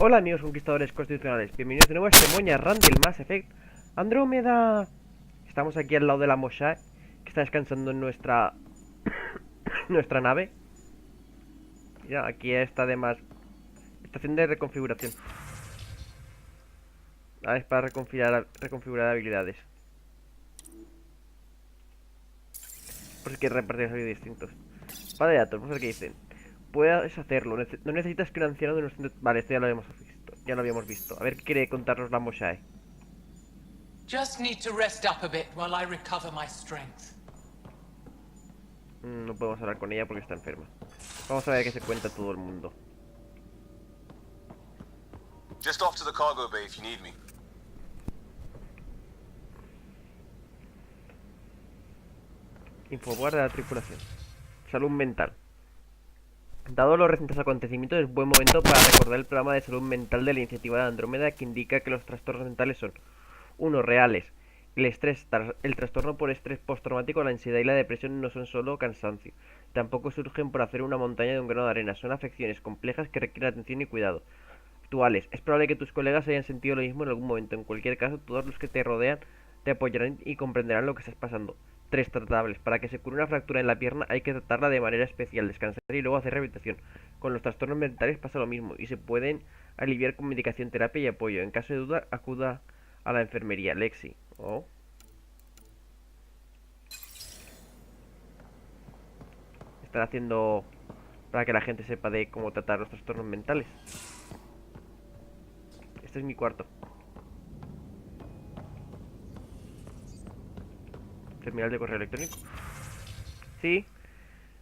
Hola amigos conquistadores constitucionales, bienvenidos de nuevo a este Moña Randy, el Mass Effect Andromeda. Estamos aquí al lado de la Moshae, que está descansando en nuestra nuestra nave. Ya, aquí está además estación de reconfiguración. Es para reconfigurar habilidades. Por si quieres repartir sonidos distintos. Espada de datos, vamos a ver qué dicen. Puedes hacerlo, no necesitas que un anciano de nuestro... Vale, esto ya lo habíamos visto. Ya lo habíamos visto. A ver qué quiere contarnos la Moshae. Just need to rest up a bit while I recover my strength. No podemos hablar con ella porque está enferma. Vamos a ver qué se cuenta todo el mundo. Just off to the cargo bay if you need me. Infoboard de la tripulación. Salud mental. Dado los recientes acontecimientos, es buen momento para recordar el programa de salud mental de la iniciativa de Andrómeda, que indica que los trastornos mentales son 1. Reales. El trastorno por estrés postraumático, la ansiedad y la depresión no son solo cansancio. Tampoco surgen por hacer una montaña de un grano de arena. Son afecciones complejas que requieren atención y cuidado. Actuales. Es probable que tus colegas hayan sentido lo mismo en algún momento. En cualquier caso, todos los que te rodean te apoyarán y comprenderán lo que estás pasando. 3. Tratables. Para que se cure una fractura en la pierna hay que tratarla de manera especial, descansar y luego hacer rehabilitación. Con los trastornos mentales pasa lo mismo y se pueden aliviar con medicación, terapia y apoyo. En caso de duda, acuda a la enfermería. Lexi. Oh. Están haciendo para que la gente sepa de cómo tratar los trastornos mentales. Este es mi cuarto. Terminal de correo electrónico. Sí.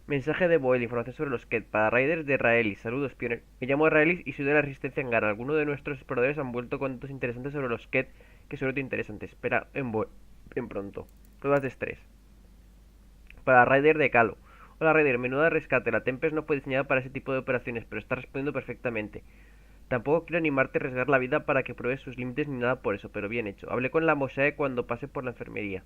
Mensaje de Boel, información sobre los Ket para Raiders de Raelis. Saludos, Pioner. Me llamo Raelis y soy de la Resistencia en Gara. Algunos de nuestros exploradores han vuelto con datos interesantes sobre los Ket que solo te interesan. Te espera en pronto. Pruebas de estrés. Para Raider de Calo. Hola Raider, menuda rescate. La Tempest no fue diseñada para ese tipo de operaciones, pero está respondiendo perfectamente. Tampoco quiero animarte a arriesgar la vida para que pruebes sus límites ni nada por eso, pero bien hecho. Hablé con la Moshae cuando pasé por la enfermería.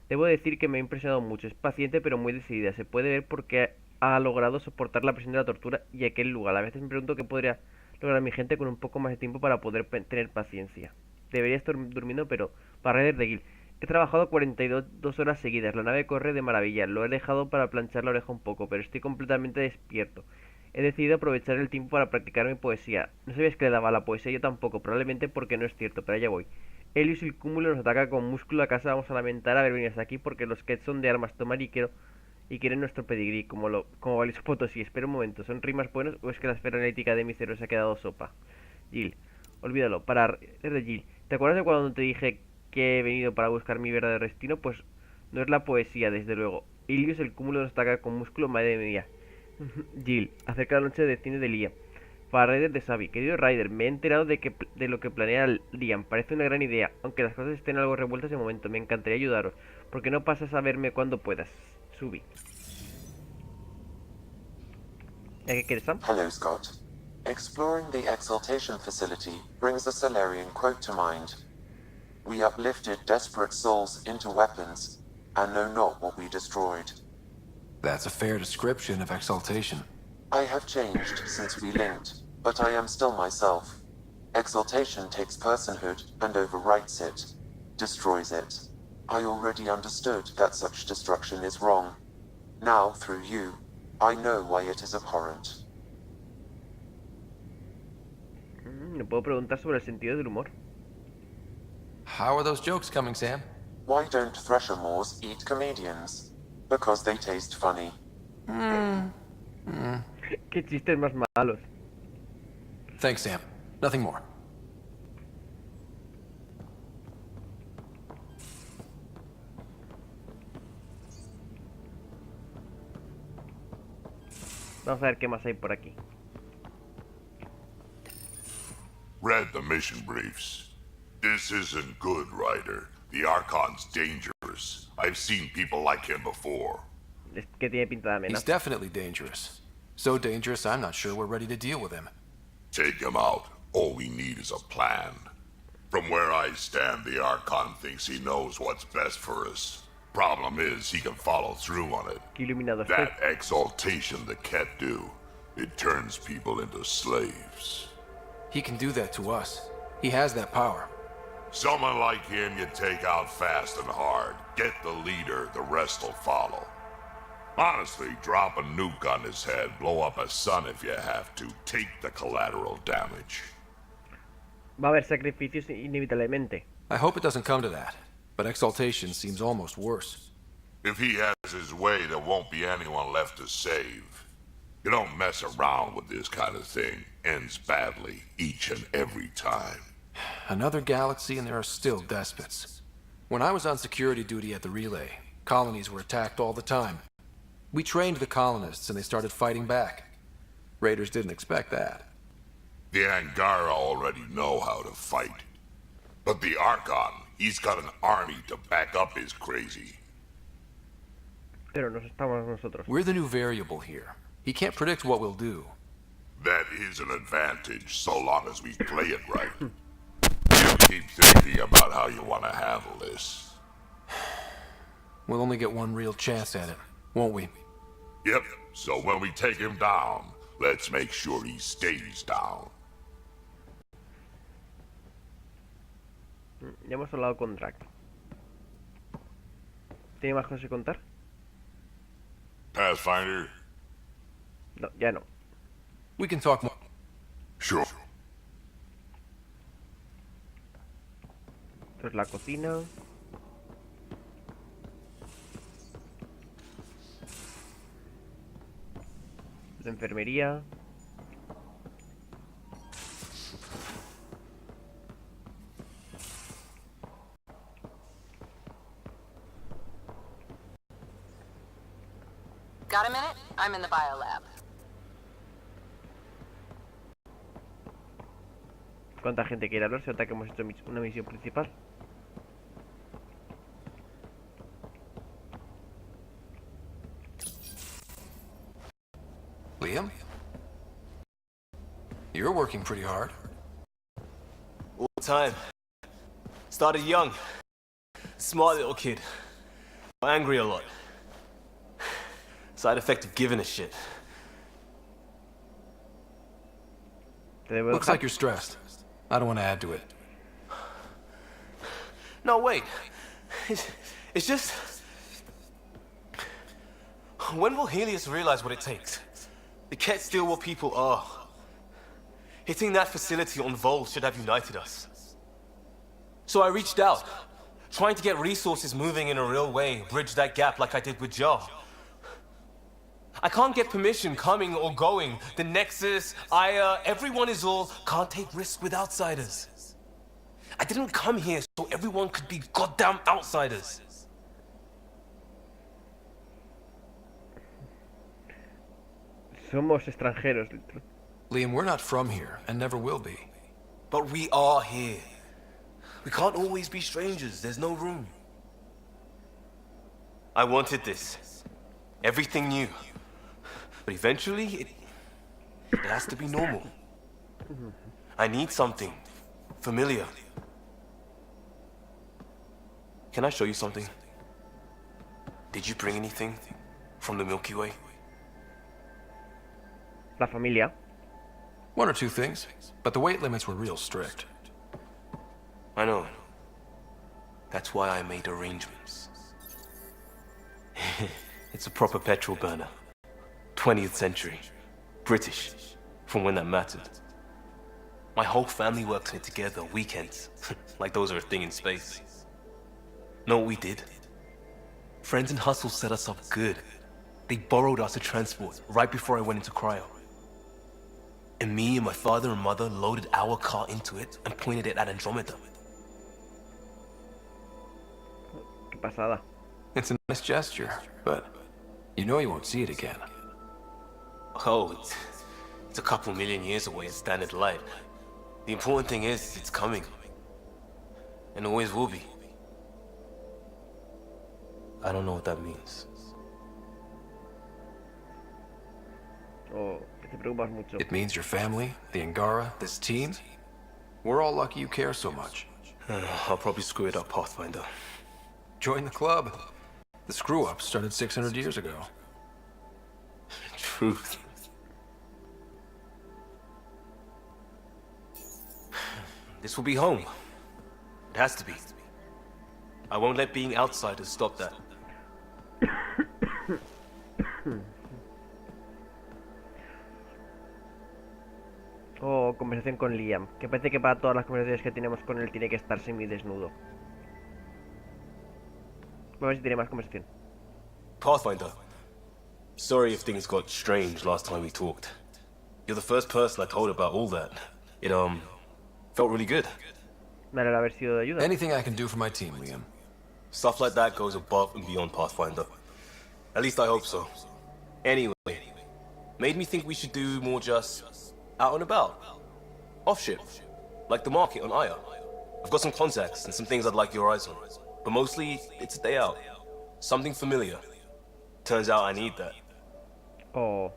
Debo decir que me ha impresionado mucho. Es paciente pero muy decidida. Se puede ver porque ha logrado soportar la presión de la tortura y aquel lugar. A veces me pregunto qué podría lograr mi gente con un poco más de tiempo para poder tener paciencia. Debería estar durmiendo, pero para Raider de Gil. He trabajado 42 horas seguidas. La nave corre de maravilla. Lo he dejado para planchar la oreja un poco, pero estoy completamente despierto. He decidido aprovechar el tiempo para practicar mi poesía. No sabías que le daba a la poesía, yo tampoco, probablemente porque no es cierto, pero allá voy. Helios y el cúmulo nos ataca con músculo. A casa vamos a lamentar haber venido hasta aquí porque los Kets son de armas tomar y quieren nuestro pedigrí, como Valiso Potosí. Espera un momento, ¿son rimas buenas o es que la esfera analítica de mi cerebro se ha quedado sopa? Jill, olvídalo, parar, es de Jill. ¿Te acuerdas de cuando te dije que he venido para buscar mi verdadero destino? Pues no es la poesía, desde luego. Helios, el cúmulo nos ataca con músculo, madre mía. Jill, acerca la noche de cine de Liam. Para Ryder de Xavi, querido Ryder, me he enterado de lo que planea Liam. Parece una gran idea, aunque las cosas estén algo revueltas de momento. Me encantaría ayudaros. ¿Por qué no pasas a verme cuando puedas? Subi. ¿Qué quieres, Sam? Hello, Scott. Exploring the exaltation facility brings a Solarian quote to mind. We uplifted desperate souls into weapons, and know not what we destroyed. That's a fair description of exaltation. I have changed since we linked, but I am still myself. Exaltation takes personhood and overwrites it, destroys it. I already understood that such destruction is wrong. Now, through you, I know why it is abhorrent. Me puedo preguntar sobre el sentido del humor. How are those jokes coming, Sam? Why don't Thresher Moors eat comedians? Because they taste funny. Qué chistes más malos. Thanks, Sam. Nothing more. Vamos a ver qué más hay por aquí. Read the mission briefs. This isn't good, Ryder. The Archon's dangerous. I've seen people like him before. Es que tiene pinta de amenaza. He's definitely dangerous. So dangerous, I'm not sure we're ready to deal with him. Take him out. All we need is a plan. From where I stand, the Archon thinks he knows what's best for us. Problem is, he can follow through on it. Qué iluminado estoy. That exaltation the Ket do. It turns people into slaves. He can do that to us. He has that power. Someone like him you take out fast and hard. Get the leader, the rest will follow. Honestly, drop a nuke on his head, blow up a sun if you have to. Take the collateral damage. Va a haber sacrificios inevitablemente. I hope it doesn't come to that, but exaltation seems almost worse. If he has his way, there won't be anyone left to save. You don't mess around with this kind of thing. Ends badly, each and every time. Another galaxy and there are still despots. When I was on security duty at the relay, colonies were attacked all the time. We trained the colonists and they started fighting back. Raiders didn't expect that. The Angara already know how to fight. But the Archon, he's got an army to back up his crazy. Pero nos estamos nosotros. We're the new variable here. He can't predict what we'll do. That is an advantage, so long as we play it right. You keep thinking about how you want to handle this. We'll only get one real chance at it, won't we? Yep, so when we take him down, let's make sure he stays down. Ya hemos hablado con Drac. ¿Tiene más cosas que contar? Pathfinder? No, ya no. We can talk more. Sure. Esto es la cocina. La enfermería. Got a minute? I'm in the biolab. ¿Cuánta gente quiere hablar? Se nota que hemos hecho una misión principal. Liam? You're working pretty hard. All the time. Started young. Smart little kid. Angry a lot. Side effect of giving a shit. Te debo Looks dejar. like you're stressed. I don't want to add to it. No, wait. It's just... When will Helios realize what it takes? They can't steal what people are. Hitting that facility on Vol should have united us. So I reached out, trying to get resources moving in a real way, bridge that gap like I did with Jar. I can't get permission coming or going. The Nexus, Aya, everyone is all can't take risks with outsiders. I didn't come here so everyone could be goddamn outsiders. Somos extranjeros. Liam, we're not from here and never will be. But we are here. We can't always be strangers. There's no room. I wanted this. Everything new. But eventually, it has to be normal. I need something familiar. Can I show you something? Did you bring anything from the Milky Way? La familia. One or two things, but the weight limits were real strict. I know. That's why I made arrangements. It's a proper petrol burner. 20th century. British. From when that mattered. My whole family works in it together, weekends. Like those are a thing in space. Know what we did? Friends and Hustle set us up good. They borrowed us a transport right before I went into cryo. And me and my father and mother loaded our car into it and pointed it at Andromeda. Qué pasada. It's a nice gesture, but you know you won't see it again. Oh, it's a couple million years away in standard light. The important thing is, it's coming. And always will be. I don't know what that means. Oh, te preocupas mucho. It means your family, the Angara, this team. We're all lucky you care so much. I'll probably screw it up, Pathfinder. Join the club. The screw-up started 600 years ago. Truth. This will be home. It has to be. I won't let being outsiders stop that. Oh, conversación con Liam. Que parece que para todas las conversaciones que tenemos con él tiene que estar semidesnudo. Vamos a ver si tiene más conversación. Pathfinder. Sorry if things got strange last time we talked. You're the first person I told about all that. It, felt really good. Me alegra haber sido de ayuda. Anything I can do for my team, Liam. Stuff like that goes above and beyond Pathfinder. At least I hope so. Anyway, made me think we should do more just out and about. Off ship. Like the market on Aya. I've got some contacts and some things I'd like your eyes on. But mostly, it's a day out. Something familiar. Turns out I need that. Oh.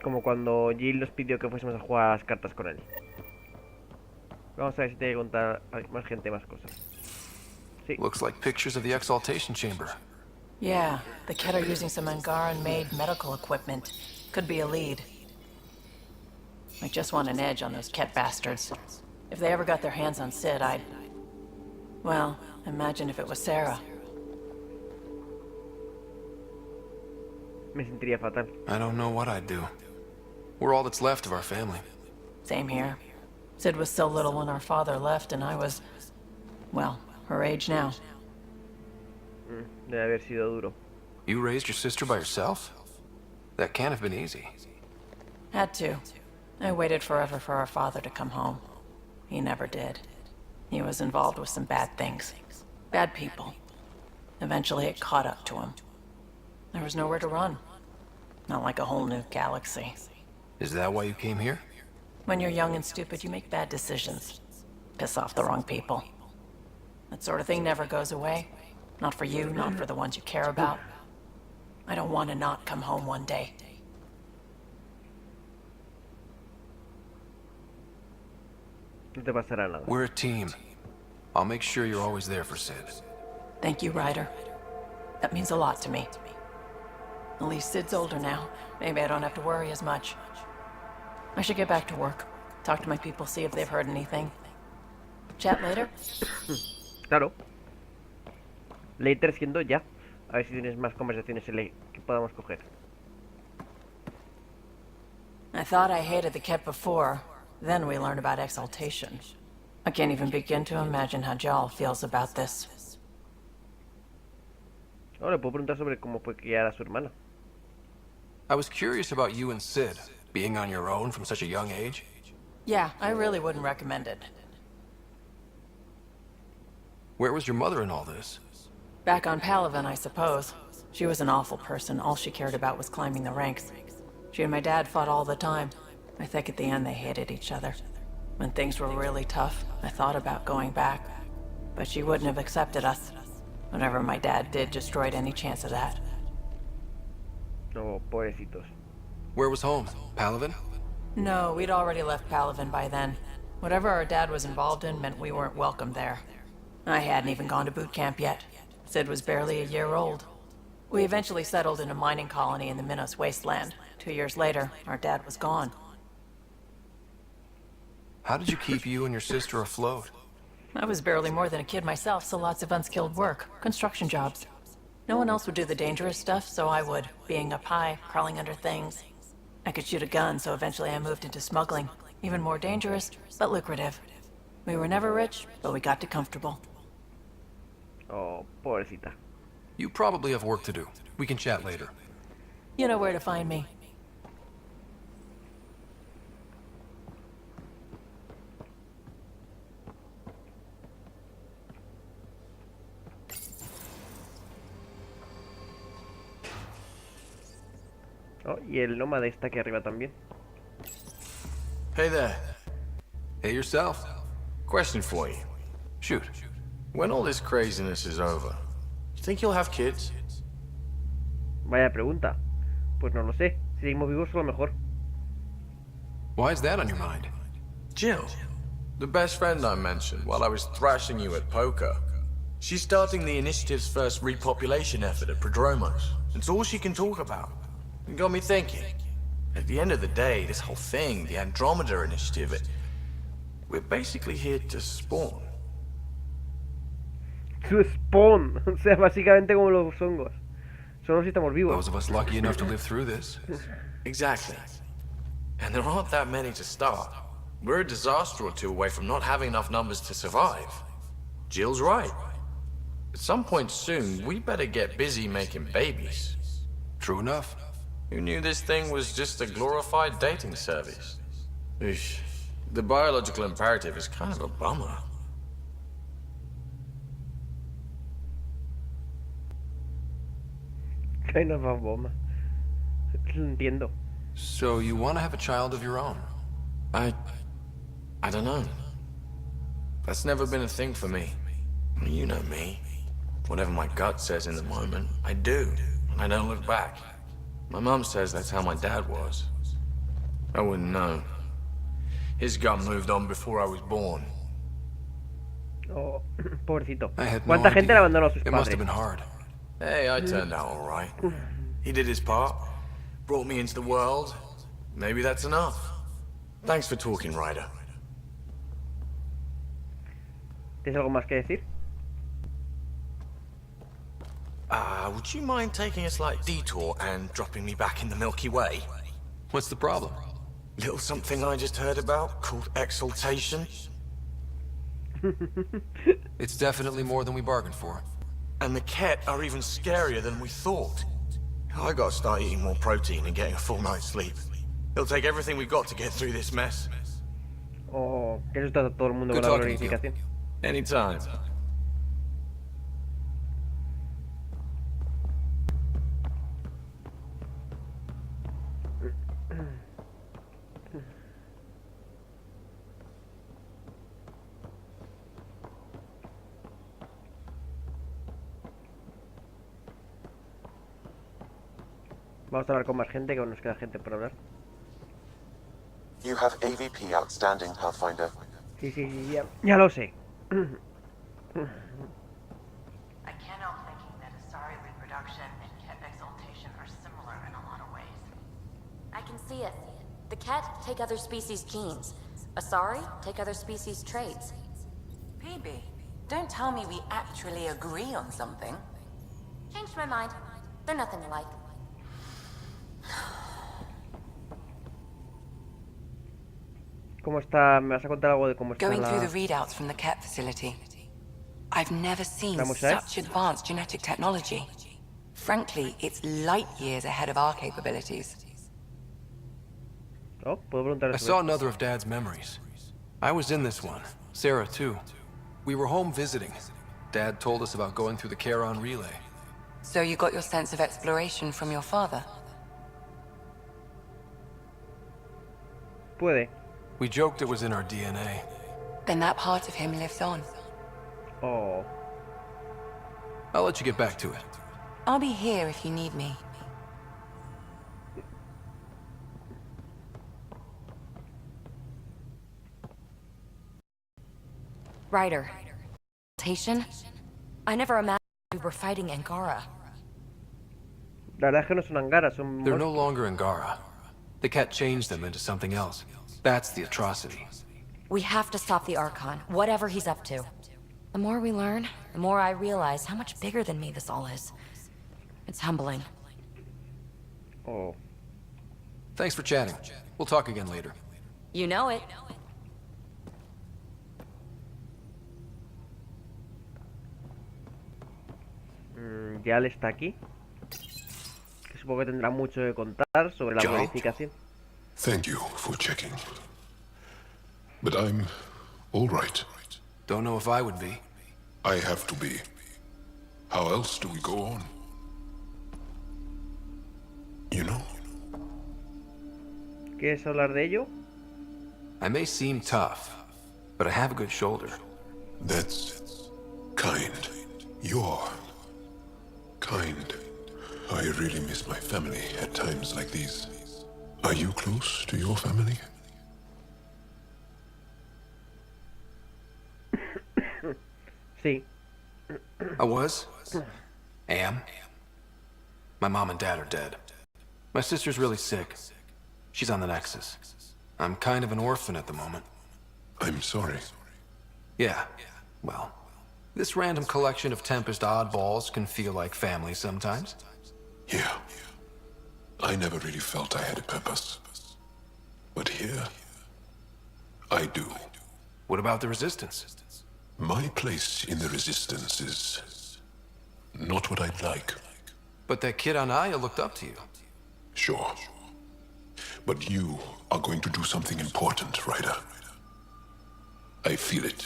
Como cuando Jill nos pidió que fuésemos a jugar a las cartas con él. Vamos a ver si te voy a contar a más gente más cosas. Sí. Looks like pictures of the exaltation chamber. Yeah, the Ket are using some Angaran-made medical equipment. Could be a lead. I just want an edge on those Ket bastards. If they ever got their hands on Sid, I'd... Well, imagine if it was Sarah. Me sentiría fatal. I don't know what I'd do. We're all that's left of our family. Same here. Sid was so little when our father left, and I was... well, her age now. Debe haber sido duro. You raised your sister by yourself? That can't have been easy. Had to. I waited forever for our father to come home. He never did. He was involved with some bad things. Bad people. Eventually it caught up to him. There was nowhere to run. Not like a whole new galaxy. Is that why you came here? When you're young and stupid, you make bad decisions. Piss off the wrong people. That sort of thing never goes away. Not for you, not for the ones you care about. I don't want to not come home one day. No te pasará nada. We're a team. I'll make sure you're always there for Sid. Thank you, Ryder. That means a lot to me. At least Sid's older now. Maybe I don't have to worry as much. I should get back to work. Talk to my people, see if they've heard anything. Chat later? Claro. Later siendo ya. A ver si tienes más conversaciones que podamos coger. I thought I hated the Ket before. Then we learned about exaltation. I can't even begin to imagine how Jal feels about this. Ahora le puedo preguntar sobre cómo fue criar a su hermana. I was curious about you and Sid, being on your own from such a young age. Yeah, I really wouldn't recommend it. Where was your mother in all this? Back on Palaven, I suppose. She was an awful person. All she cared about was climbing the ranks. She and my dad fought all the time. I think at the end they hated each other. When things were really tough, I thought about going back. But she wouldn't have accepted us. Whatever my dad did destroyed any chance of that. Oh, pobrecitos. Where was home? Palaven? No, we'd already left Palaven by then. Whatever our dad was involved in meant we weren't welcome there. I hadn't even gone to boot camp yet. Sid was barely a year old. We eventually settled in a mining colony in the Minos wasteland. 2 years later, our dad was gone. How did you keep you and your sister afloat? I was barely more than a kid myself, so lots of unskilled work. Construction jobs. No one else would do the dangerous stuff, so I would. Being up high, crawling under things. I could shoot a gun, so eventually I moved into smuggling. Even more dangerous, but lucrative. We were never rich, but we got to comfortable. Oh, pobrecita. You probably have work to do. We can chat later. You know where to find me. Oh, y el nómada está aquí arriba también. Hey there. Hey yourself. Question for you. Shoot. When all this craziness is over, you think you'll have kids? Vaya pregunta. Pues no lo sé. Si seguimos vivos, a lo mejor. Why is that on your mind? Jill, the best friend I mentioned while I was thrashing you at poker. She's starting the initiative's first repopulation effort at Prodromos. It's all she can talk about. It got me thinking. At the end of the day, this whole thing, the Andromeda initiative, we're basically here to spawn. Su spawn. O sea, básicamente como los hongos. Solo si estamos vivos. Those of us lucky enough to live through this. Exactly. And there aren't that many to start. We're a disaster or two away from not having enough numbers to survive. Jill's right. At some point soon, we better get busy making babies. True enough. Who knew this thing was just a glorified dating service? Eesh. The biological imperative is kind of a bummer. Kind of a bomba. Lo entiendo. So you want to have a child of your own? I don't know. That's never been a thing for me. You know me. Whatever my gut says in the moment, I do. And I don't look back. My mum says that's how my dad was. I wouldn't know. His gut moved on before I was born. Oh, pobrecito. I had no ¿Cuánta gente idea. le abandonó a sus It must have padres? been hard. Hey, I turned out all right. He did his part. Brought me into the world. Maybe that's enough. Thanks for talking, Ryder. ¿Tienes algo más que decir? Would you mind taking a slight detour and dropping me back in the Milky Way? What's the problem? Little something I just heard about called exaltation. It's definitely more than we bargained for. And the Ket are even scarier than we thought. I gotta start eating more protein and getting a full night's sleep. It'll take everything we've got to get through this mess. Oh, que eso está todo el mundo Good con la talking to you. glorificación. Anytime. Vamos a hablar con más gente, que aún nos queda gente por hablar. You have AVP outstanding, Pathfinder. Sí, sí, sí, ya lo sé. I can't help thinking that Asari reproduction and Ket exaltation are similar in a lot of ways. I can see it. The Ket take other species' genes. Asari take other species' traits. PB, don't tell me we actually agree on something. Changed my mind. They're nothing alike. ¿Cómo está? ¿Me vas a contar algo de cómo está Going la... through the readouts from the Ket facility. I've never seen Vamos a ver. such advanced genetic technology. Frankly, it's light years ahead of our capabilities. Oh, puedo preguntar I sobre saw esto? another of Dad's memories. I was in this one. Sarah, too. We were home visiting. Dad told us about going through the Charon relay. So you got your sense of exploration from your father? Puede. We joked it was in our DNA. Then that part of him lives on. Oh. I'll let you get back to it. I'll be here if you need me. Ryder. Tation? I never imagined we were fighting Angara. La verdad es que no son angaras, son... They're no longer Angara. The Ket changed them into something else. That's the atrocity. We have to stop the Archon, whatever he's up to. The more we learn, the more I realize how much bigger than me this all is. It's humbling. Oh. Thanks for chatting. We'll talk again later. You know it. Yal está aquí. Que supongo que tendrá mucho que contar sobre la Joe? modificación. Thank you for checking. But I'm all right. Don't know if I would be. I have to be. How else do we go on? You know? ¿Quieres hablar de ello? I may seem tough, but I have a good shoulder. That's kind. You're kind. I really miss my family at times like these. Are you close to your family? Sí. I was. Am. My mom and dad are dead. My sister's really sick. She's on the Nexus. I'm kind of an orphan at the moment. I'm sorry. Yeah, well, this random collection of Tempest oddballs can feel like family sometimes. Yeah. I never really felt I had a purpose. But here, I do. What about the Resistance? My place in the Resistance is not what I'd like. But that kid on Aya looked up to you. Sure. But you are going to do something important, Ryder. I feel it.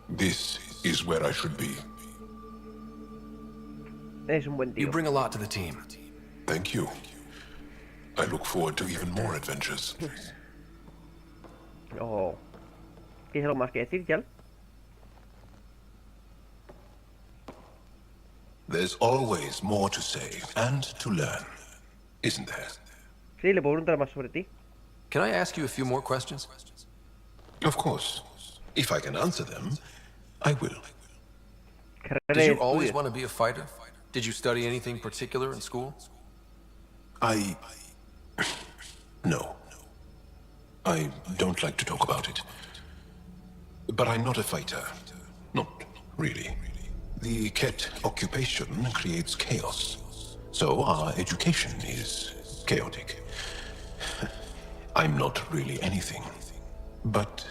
This is where I should be. Es un buen tío. You bring a lot to the team. Thank you. I look forward to even more adventures. Oh. ¿Tienes algo más que decir, Jal? There's always more to say and to learn, isn't there? Sí, le puedo preguntar más sobre ti. Can I ask you a few more questions? Of course. If I can answer them, I will. Carrera Did you de always estudios. want to be a fighter? Did you study anything particular in school? No. I don't like to talk about it. But I'm not a fighter. Not really. The Ket occupation creates chaos. So our education is chaotic. I'm not really anything. But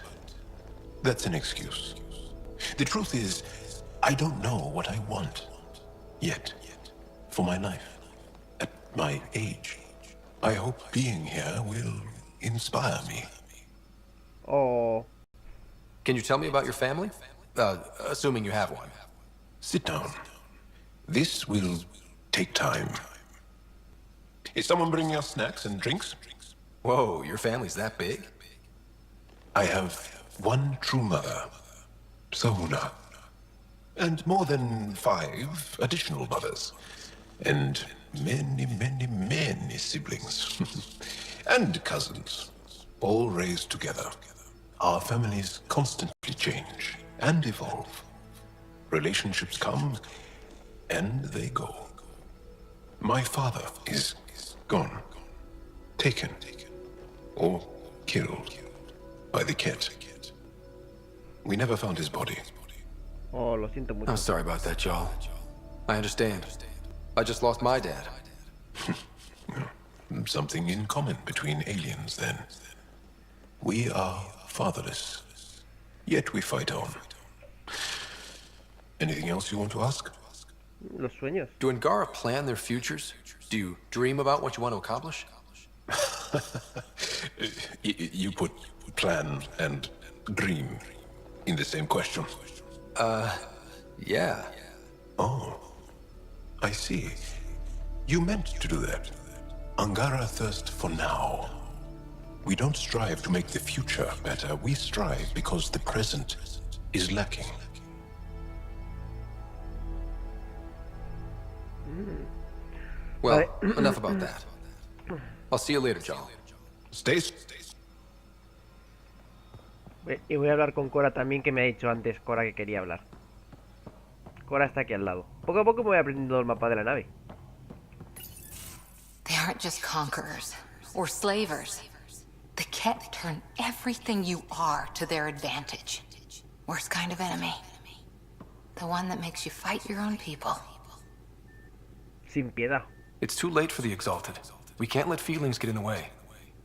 that's an excuse. The truth is, I don't know what I want. Yet. For my life. At my age. I hope being here will inspire me. Oh. Can you tell me about your family? Assuming you have one. Sit down. This will take time. Is someone bringing us snacks and drinks? Whoa, your family's that big? I have one true mother, Sahuna, and more than 5 additional mothers, and many, many, many siblings, and cousins, all raised together. Our families constantly change and evolve. Relationships come and they go. My father is gone, taken, or killed by the Ket. We never found his body. Oh, lo siento mucho. I'm sorry about that, Joel. I understand. I just lost my dad. Something in common between aliens, then. We are fatherless, yet we fight on. Anything else you want to ask? Los sueños. Do Angara plan their futures? Do you dream about what you want to accomplish? You put plan and dream in the same question. Yeah. Oh, I see. You meant to do that. Angara thirst for now. We don't strive to make the future better. We strive because the present is lacking. Well, enough about that. I'll see you later, Joel. Stay. Y voy a hablar con Cora también, que me ha dicho antes Cora que quería hablar. Cora está aquí al lado. Poco a poco me voy aprendiendo el mapa de la nave. They aren't just conquerors or slavers. The Ket turn everything you are to their advantage. Worst kind of enemy. The one that makes you fight your own people. Sin piedad. It's too late for the Exalted. We can't let feelings get in the way.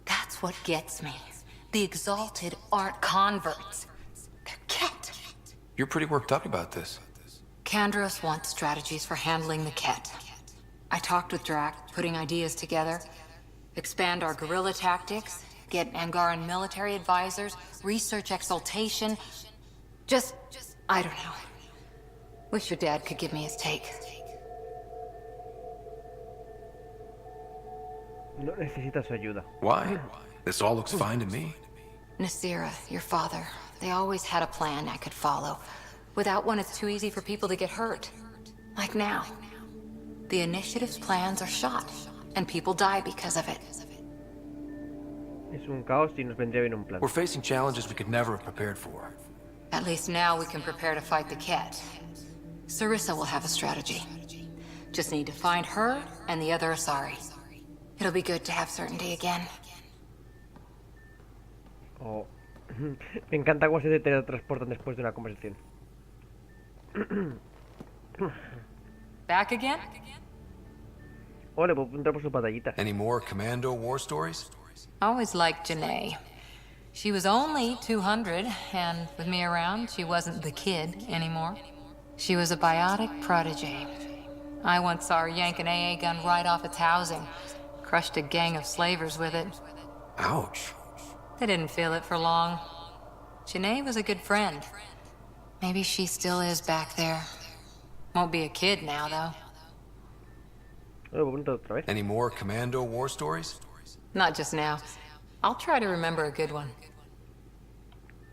That's what gets me. The Exalted aren't converts. They're Ket. You're pretty worked up about this. Kandros wants strategies for handling the Ket. I talked with Drac, putting ideas together. Expand our guerrilla tactics, get Angaran military advisors, research exaltation. I don't know. Wish your dad could give me his take. No necesita su ayuda. Why? This all looks fine to me. Nasira, your father, they always had a plan I could follow. Without one, it's too easy for people to get hurt. Like now. The Initiative's plans are shot, and people die because of it. Es un caos y nos vendría bien un plan. We're facing challenges we could never have prepared for. At least now we can prepare to fight the Ket. Sarissa will have a strategy. Just need to find her and the other Asari. It'll be good to have certainty again. Oh. Me encanta cómo se te teletransportan después de una conversación. Back again? Oh, le puedo preguntar por su batallita. Any more Commando war stories? Always liked Janae. She was only 200, and with me around, she wasn't the kid anymore. She was a biotic protege. I once saw her yank an AA gun right off its housing. Crushed a gang of slavers with it. Ouch. They didn't feel it for long. Janae was a good friend. Maybe she still is back there. Won't be a kid now, though. Le puedo preguntar otra vez. Any more Commando war stories? Not just now. I'll try to remember a good one.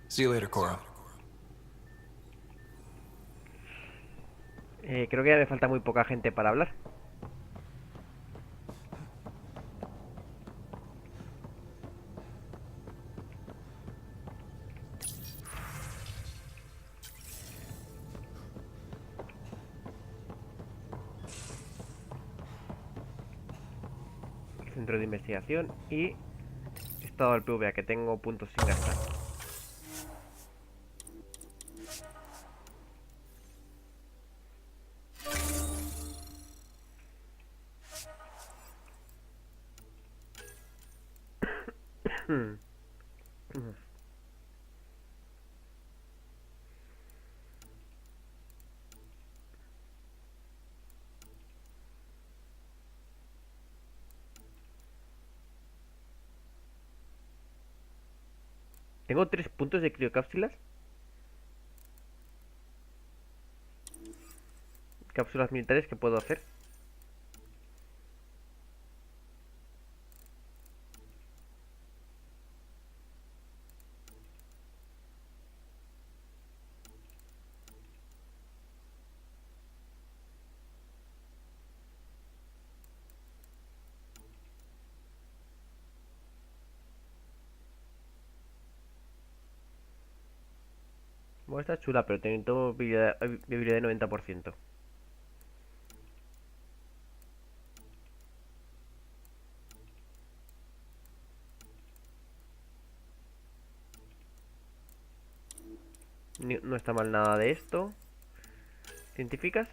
See you later, Cora. Creo que ya me falta muy poca gente para hablar. Centro de investigación y estado del PVA, que tengo puntos sin gastar. Tengo 3 puntos de criocápsulas. Cápsulas militares que puedo hacer. Bueno, está chula, pero tengo viabilidad de 90%. No está mal nada de esto. ¿Científicas?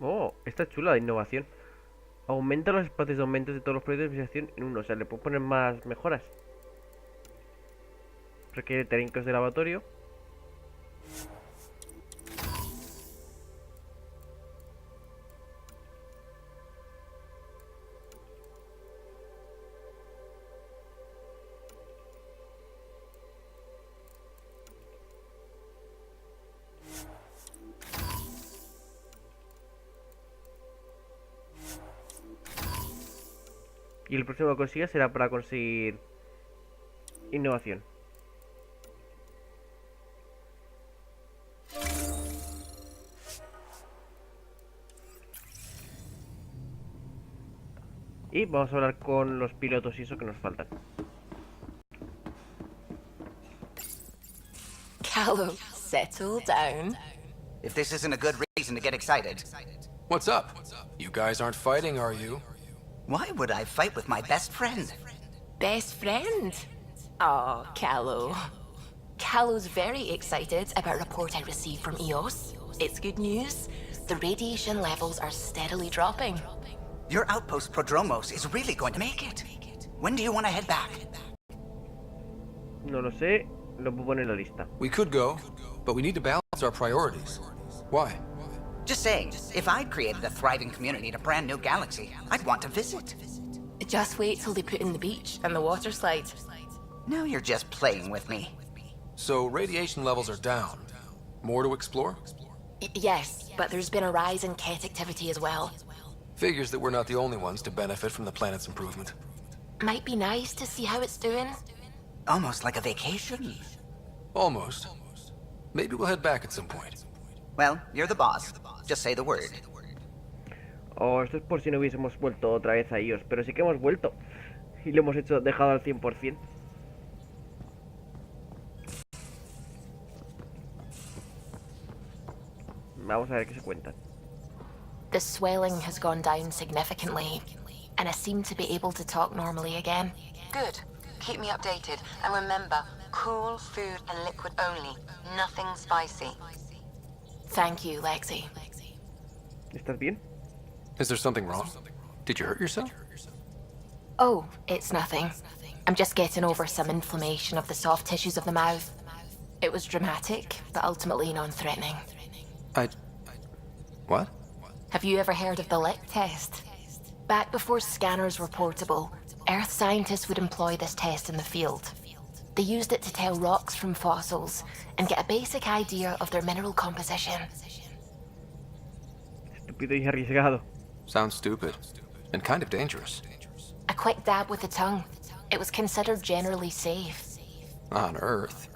Oh, está chula la innovación. Aumenta los espacios de aumentos de todos los proyectos de investigación en uno. O sea, le puedo poner más mejoras. Requiere técnicos de laboratorio. Y el próximo que consiga será para conseguir innovación. Y vamos a hablar con los pilotos y eso que nos faltan. Callum, settle down. If this isn't a good reason to get excited. What's up? You guys aren't fighting, are you? Why would I fight with my best friend? Best friend? Oh, Callow. Callow's very excited about a report I received from EOS. It's good news. The radiation levels are steadily dropping. Your outpost Prodromos is really going to make it. When do you want to head back? No lo sé, lo puedo poner en la lista. We could go, but we need to balance our priorities. Why? Just saying, if I'd created a thriving community in a brand new galaxy, I'd want to visit. Just wait till they put in the beach and the water slide. Now you're just playing with me. So radiation levels are down. More to explore? Yes, but there's been a rise in Ket activity as well. Figures that we're not the only ones to benefit from the planet's improvement. Might be nice to see how it's doing. Almost like a vacation. Almost. Maybe we'll head back at some point. Well, you're the boss. Just say the word. Oh, esto es por si no hubiésemos vuelto otra vez a ellos, pero sí que hemos vuelto. Y lo hemos hecho dejado al 100%. Vamos a ver qué se cuentan. The swelling has gone down significantly, and I seem to be able to talk normally again. Good. Keep me updated. And remember, cool food and liquid only. Nothing spicy. Thank you, Lexi. ¿Estás bien? Is there something wrong? Did you hurt yourself? Oh, it's nothing. I'm just getting over some inflammation of the soft tissues of the mouth. It was dramatic, but ultimately non-threatening. What? Have you ever heard of the lick test? Back before scanners were portable, Earth scientists would employ this test in the field. They used it to tell rocks from fossils and get a basic idea of their mineral composition. Estúpido y arriesgado. Sounds stupid. And kind of dangerous. A quick dab with the tongue. It was considered generally safe. On Earth.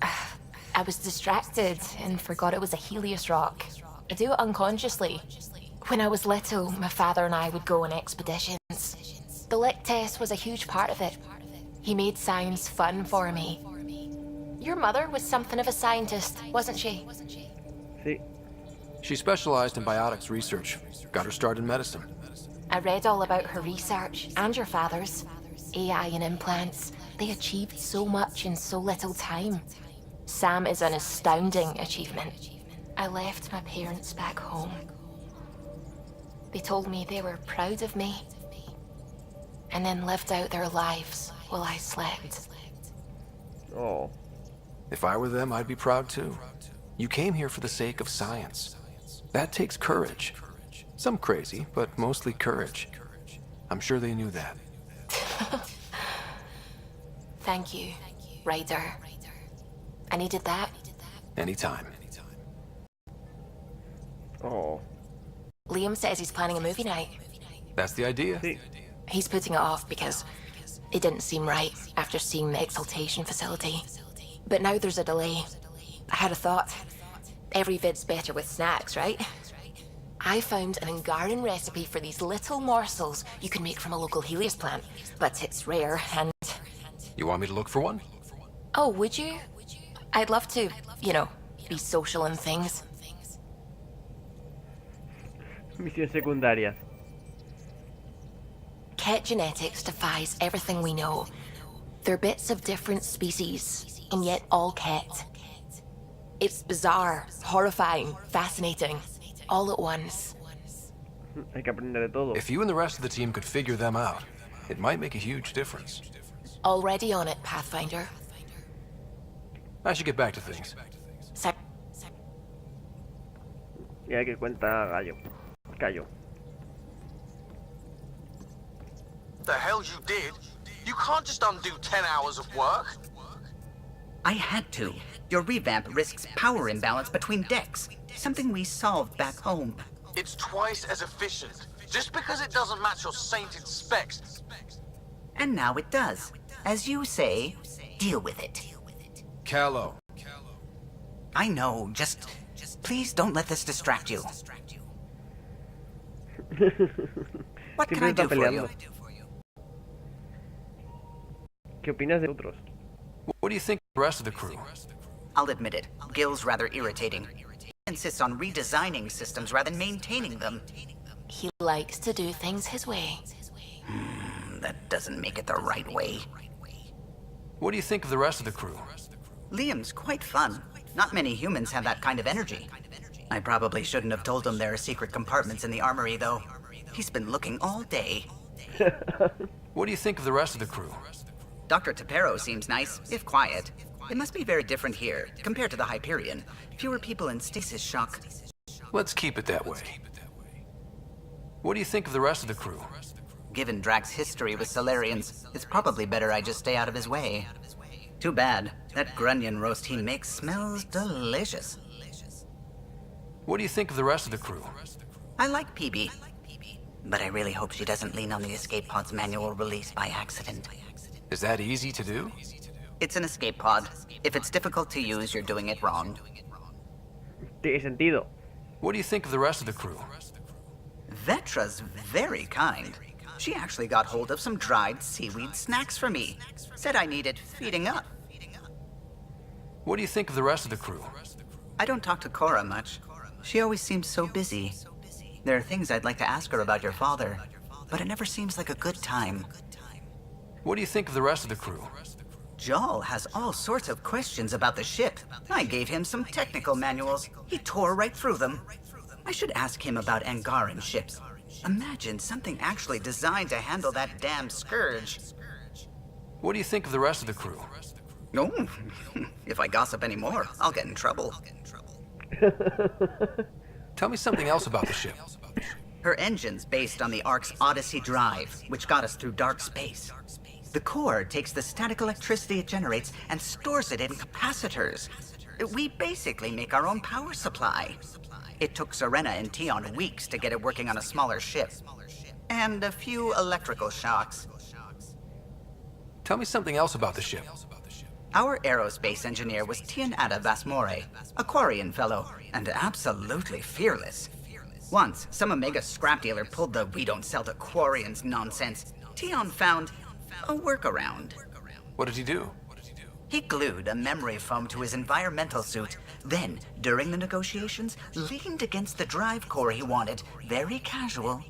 I was distracted and forgot it was a Helios rock. I do it unconsciously. When I was little, my father and I would go on expeditions. The lick test was a huge part of it. He made science fun for me. Your mother was something of a scientist, wasn't she? Sí. She specialized in biotics research. Got her start in medicine. I read all about her research, and your father's. AI and implants. They achieved so much in so little time. Sam is an astounding achievement. I left my parents back home. They told me they were proud of me, and then lived out their lives while I slept. Oh. If I were them, I'd be proud too. You came here for the sake of science. That takes courage. Some crazy, but mostly courage. I'm sure they knew that. Thank you, Ryder. I needed that. Anytime. Oh. Liam says he's planning a movie night. That's the idea. Sí. He's putting it off because it didn't seem right after seeing the exaltation facility. But now there's a delay. I had a thought. Every vid's better with snacks, right? I found an Angaran recipe for these little morsels you can make from a local Helios plant, but it's rare and... You want me to look for one? Oh, would you? I'd love to, you know, be social and things. Misión secundaria. Ket genetics defies everything we know. They're bits of different species, and yet all Ket. It's bizarre, horrifying, fascinating, all at once. Hay que aprender de todo. If you and the rest of the team could figure them out, it might make a huge difference. Already on it, Pathfinder. I should get back to things. Ya que cuenta Gallo. Gallo. The hell you did? You can't just undo 10 hours of work. I had to. Your revamp risks power imbalance between decks. Something we solved back home. It's twice as efficient. Just because it doesn't match your sainted specs. And now it does. As you say, deal with it. Callow. I know, just please don't let this distract you. What can I do for you? ¿Qué opinas de otros? What do you think of the rest of the crew? I'll admit it. Gil's rather irritating. He insists on redesigning systems rather than maintaining them. He likes to do things his way. That doesn't make it the right way. What do you think of the rest of the crew? Liam's quite fun. Not many humans have that kind of energy. I probably shouldn't have told him there are secret compartments in the armory, though. He's been looking all day. What do you think of the rest of the crew? Dr. Tapero seems nice, if quiet. It must be very different here, compared to the Hyperion. Fewer people in stasis shock. Let's keep it that way. What do you think of the rest of the crew? Given Drax's history with Solarians, it's probably better I just stay out of his way. Too bad. That grunion roast he makes smells delicious. What do you think of the rest of the crew? I like PB. But I really hope she doesn't lean on the escape pod's manual release by accident. Is that easy to do? It's an escape pod. If it's difficult to use, you're doing it wrong. Tiene sentido. What do you think of the rest of the crew? Vetra's very kind. She actually got hold of some dried seaweed snacks for me. Said I needed feeding up. What do you think of the rest of the crew? I don't talk to Cora much. She always seems so busy. There are things I'd like to ask her about your father, but it never seems like a good time. What do you think of the rest of the crew? Jal has all sorts of questions about the ship. I gave him some technical manuals. He tore right through them. I should ask him about Angaran ships. Imagine something actually designed to handle that damn scourge. What do you think of the rest of the crew? No, if I gossip anymore, I'll get in trouble. Tell me something else about the ship. Her engine's based on the Ark's Odyssey drive, which got us through dark space. The core takes the static electricity it generates and stores it in capacitors. We basically make our own power supply. It took Serena and Tion weeks to get it working on a smaller ship. And a few electrical shocks. Tell me something else about the ship. Our aerospace engineer was Tianada Vasmore, a Quarian fellow, and absolutely fearless. Once, some Omega scrap dealer pulled the "we don't sell to Quarians" nonsense. Tion found a workaround. What did he do? He glued a memory foam to his environmental suit. Then, during the negotiations, leaned against the drive core he wanted, very casual.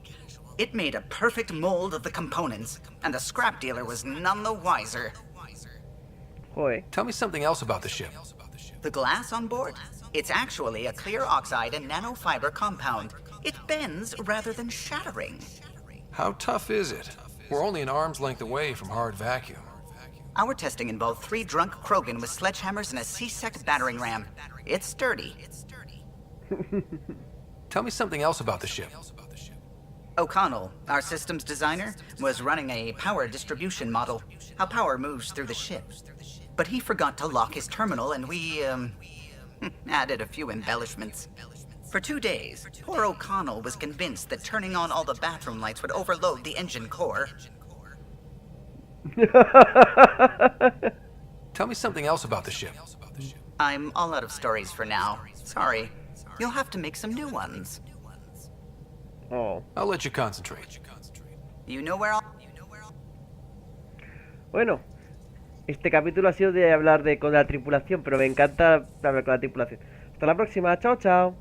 It made a perfect mold of the components, and the scrap dealer was none the wiser. Tell me something else about the ship. The glass on board? It's actually a clear oxide and nanofiber compound. It bends rather than shattering. How tough is it? We're only an arm's length away from hard vacuum. Our testing involved 3 drunk Krogan with sledgehammers and a C-sec battering ram. It's sturdy. Tell me something else about the ship. O'Connell, our systems designer, was running a power distribution model, how power moves through the ship. But he forgot to lock his terminal, and we, added a few embellishments. For 2 days, poor O'Connell was convinced that turning on all the bathroom lights would overload the engine core. Tell me something else about the ship. I'm all out of stories for now. Sorry. You'll have to make some new ones. Oh. I'll let you concentrate. You know where I'll... Bueno, este capítulo ha sido de hablar con la tripulación, pero me encanta hablar con la tripulación. Hasta la próxima, chao, chao.